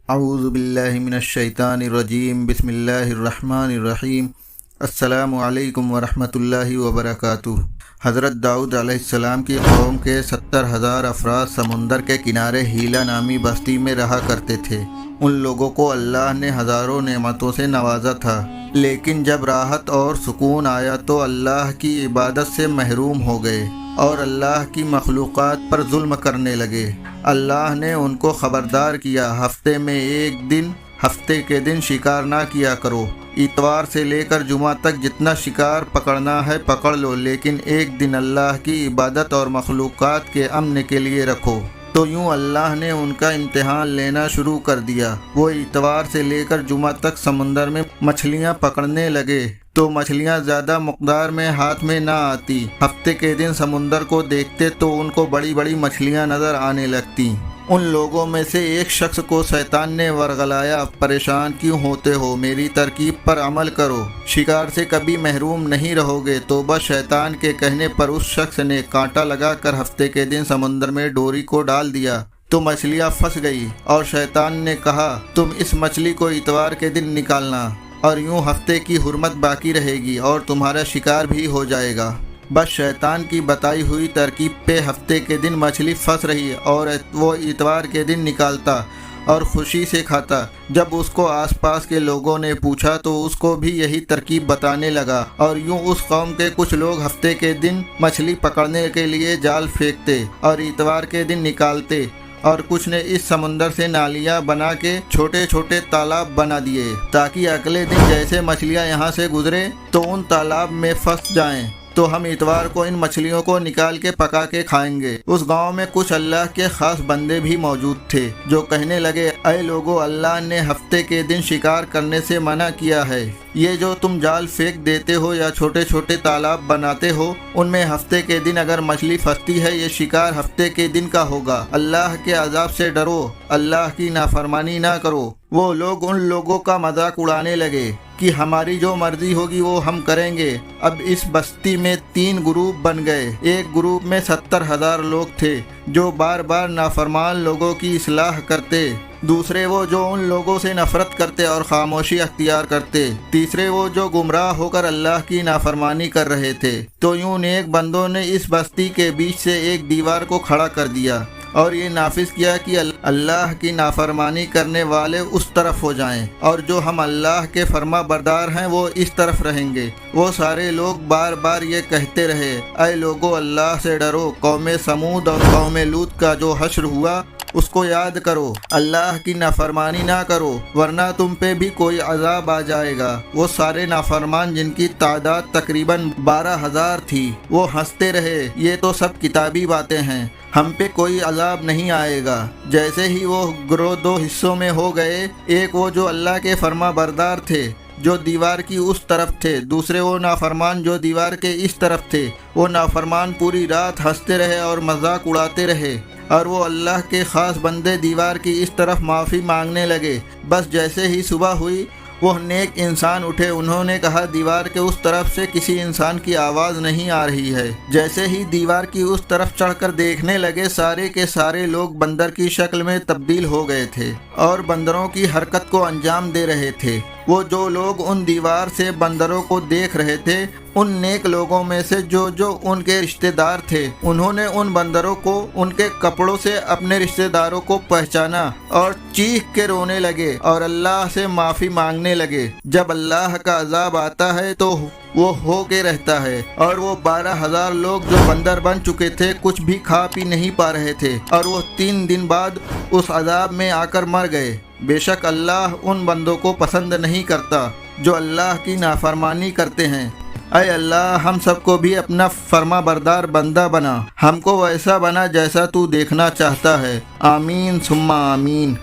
اعوذ باللہ من الشیطان الرجیم بسم اللہ الرحمن الرحیم السلام علیکم ورحمۃ اللہ وبرکاتہ۔ حضرت داؤد علیہ السلام کی قوم کے 70,000 افراد سمندر کے کنارے ہیلا نامی بستی میں رہا کرتے تھے۔ ان لوگوں کو اللہ نے ہزاروں نعمتوں سے نوازا تھا، لیکن جب راحت اور سکون آیا تو اللہ کی عبادت سے محروم ہو گئے اور اللہ کی مخلوقات پر ظلم کرنے لگے۔ اللہ نے ان کو خبردار کیا، ہفتے میں ایک دن ہفتے کے دن شکار نہ کیا کرو۔ اتوار سے لے کر جمعہ تک جتنا شکار پکڑنا ہے پکڑ لو، لیکن ایک دن اللہ کی عبادت اور مخلوقات کے امن کے لیے رکھو۔ تو یوں اللہ نے ان کا امتحان لینا شروع کر دیا۔ وہ اتوار سے لے کر جمعہ تک سمندر میں مچھلیاں پکڑنے لگے تو مچھلیاں زیادہ مقدار میں ہاتھ میں نہ آتی۔ ہفتے کے دن سمندر کو دیکھتے تو ان کو بڑی بڑی مچھلیاں نظر آنے لگتی۔ ان لوگوں میں سے ایک شخص کو شیطان نے ورغلایا، پریشان کیوں ہوتے ہو؟ میری ترکیب پر عمل کرو، شکار سے کبھی محروم نہیں رہو گے۔ تو بس شیطان کے کہنے پر اس شخص نے کانٹا لگا کر ہفتے کے دن سمندر میں ڈوری کو ڈال دیا تو مچھلیاں پھنس گئی، اور شیطان نے کہا تم اس مچھلی کو اتوار کے دن نکالنا، اور یوں ہفتے کی حرمت باقی رہے گی اور تمہارا شکار بھی ہو جائے گا۔ بس شیطان کی بتائی ہوئی ترکیب پہ ہفتے کے دن مچھلی پھنس رہی اور وہ اتوار کے دن نکالتا اور خوشی سے کھاتا۔ جب اس کو آس پاس کے لوگوں نے پوچھا تو اس کو بھی یہی ترکیب بتانے لگا، اور یوں اس قوم کے کچھ لوگ ہفتے کے دن مچھلی پکڑنے کے لیے جال پھینکتے اور اتوار کے دن نکالتے، اور کچھ نے اس سمندر سے نالیاں بنا کے چھوٹے چھوٹے تالاب بنا دیے تاکہ اگلے دن جیسے مچھلیاں یہاں سے گزرے تو ان تالاب میں پھنس جائیں، تو ہم اتوار کو ان مچھلیوں کو نکال کے پکا کے کھائیں گے۔ اس گاؤں میں کچھ اللہ کے خاص بندے بھی موجود تھے جو کہنے لگے، اے لوگو، اللہ نے ہفتے کے دن شکار کرنے سے منع کیا ہے۔ یہ جو تم جال پھینک دیتے ہو یا چھوٹے چھوٹے تالاب بناتے ہو، ان میں ہفتے کے دن اگر مچھلی پھنستی ہے، یہ شکار ہفتے کے دن کا ہوگا۔ اللہ کے عذاب سے ڈرو، اللہ کی نافرمانی نہ کرو۔ وہ لوگ ان لوگوں کا مذاق اڑانے لگے کہ ہماری جو مرضی ہوگی وہ ہم کریں گے۔ اب اس بستی میں 3 گروپ بن گئے۔ ایک گروپ میں 70,000 لوگ تھے جو بار بار نافرمان لوگوں کی اصلاح کرتے، دوسرے وہ جو ان لوگوں سے نفرت کرتے اور خاموشی اختیار کرتے، تیسرے وہ جو گمراہ ہو کر اللہ کی نافرمانی کر رہے تھے۔ تو یوں نیک بندوں نے اس بستی کے بیچ سے ایک دیوار کو کھڑا کر دیا اور یہ نافذ کیا کہ اللہ کی نافرمانی کرنے والے اس طرف ہو جائیں، اور جو ہم اللہ کے فرما بردار ہیں وہ اس طرف رہیں گے۔ وہ سارے لوگ بار بار یہ کہتے رہے، اے لوگو، اللہ سے ڈرو۔ قوم سمود اور قوم لوط کا جو حشر ہوا اس کو یاد کرو، اللہ کی نافرمانی نہ کرو ورنہ تم پہ بھی کوئی عذاب آ جائے گا۔ وہ سارے نافرمان جن کی تعداد تقریباً 12,000 تھی، وہ ہنستے رہے، یہ تو سب کتابی باتیں ہیں، ہم پہ کوئی عذاب نہیں آئے گا۔ جیسے ہی وہ گروہ 2 حصوں میں ہو گئے، ایک وہ جو اللہ کے فرما بردار تھے جو دیوار کی اس طرف تھے، دوسرے وہ نافرمان جو دیوار کے اس طرف تھے۔ وہ نافرمان پوری رات ہنستے رہے اور مذاق اڑاتے رہے، اور وہ اللہ کے خاص بندے دیوار کی اس طرف معافی مانگنے لگے۔ بس جیسے ہی صبح ہوئی، وہ نیک انسان اٹھے، انہوں نے کہا دیوار کے اس طرف سے کسی انسان کی آواز نہیں آ رہی ہے۔ جیسے ہی دیوار کی اس طرف چڑھ کر دیکھنے لگے، سارے کے سارے لوگ بندر کی شکل میں تبدیل ہو گئے تھے اور بندروں کی حرکت کو انجام دے رہے تھے۔ وہ جو لوگ ان دیوار سے بندروں کو دیکھ رہے تھے، ان نیک لوگوں میں سے جو ان کے رشتہ دار تھے، انہوں نے ان بندروں کو ان کے کپڑوں سے اپنے رشتہ داروں کو پہچانا اور چیخ کے رونے لگے اور اللہ سے معافی مانگنے لگے۔ جب اللہ کا عذاب آتا ہے تو وہ ہو کے رہتا ہے، اور وہ 12,000 لوگ جو بندر بن چکے تھے کچھ بھی کھا پی نہیں پا رہے تھے، اور وہ 3 دن بعد اس عذاب میں آ کر مر گئے۔ بے شک اللہ ان بندوں کو پسند نہیں کرتا جو اللہ کی نافرمانی کرتے ہیں۔ اے اللہ، ہم سب کو بھی اپنا فرما بردار بندہ بنا، ہم کو ویسا بنا جیسا تو دیکھنا چاہتا ہے۔ آمین ثم آمین۔